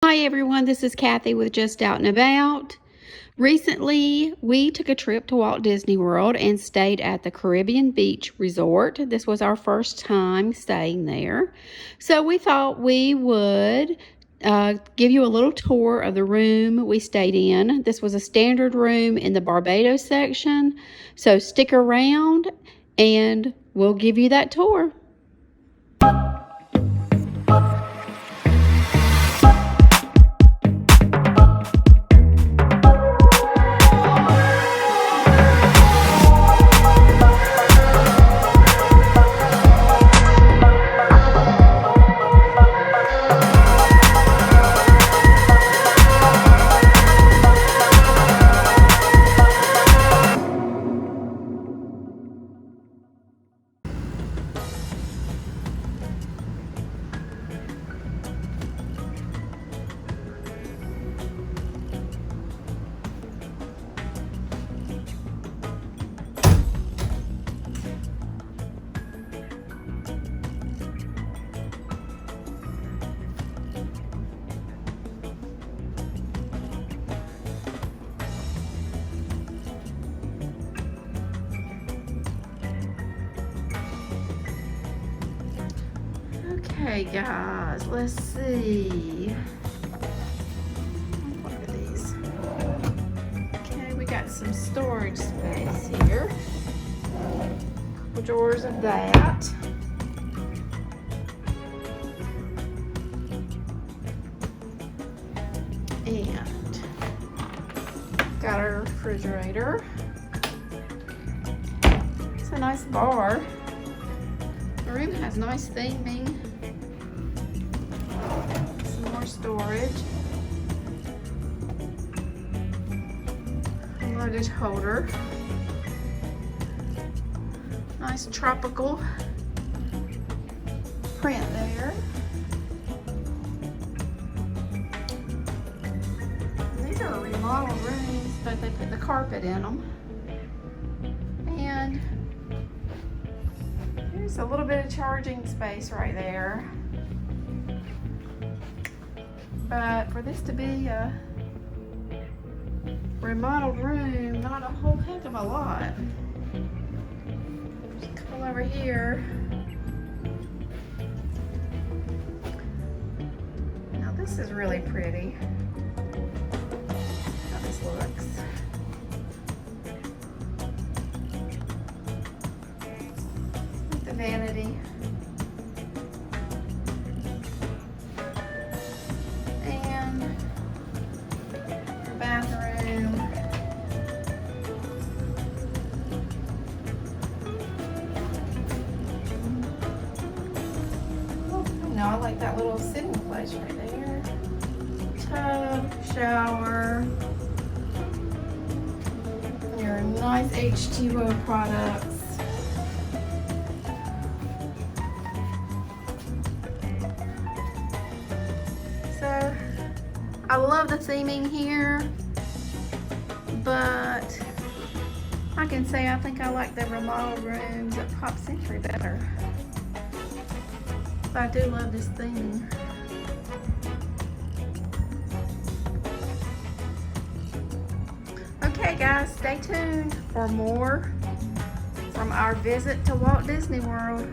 Hi everyone, this is Kathy with Just Out and About. Recently, we took a trip to Walt Disney World and stayed at the Caribbean Beach Resort. This was our first time staying there. So we thought we would give you a little tour of the room we stayed in. This was a standard room in the Barbados section. So stick around and we'll give you that tour. Okay guys, let's see. Look at these. Okay, we got some storage space here. Couple drawers of that. And got our refrigerator. It's a nice bar. The room has nice theming. Some more storage. A luggage holder. Nice tropical print there. These are remodeled rooms, but they put the carpet in them. And there's a little bit of charging space right there. But for this to be a remodeled room, not a whole heck of a lot. Just come over here. Now this is really pretty. How this looks. The vanity. And the bathroom. Oh, no, I like that little sitting place right there. Tub, shower. Your nice H2O products. So, I love the theming here, but I can say I think I like the remodeled rooms at Pop Century better. But I do love this theming. Okay guys, stay tuned for more from our visit to Walt Disney World.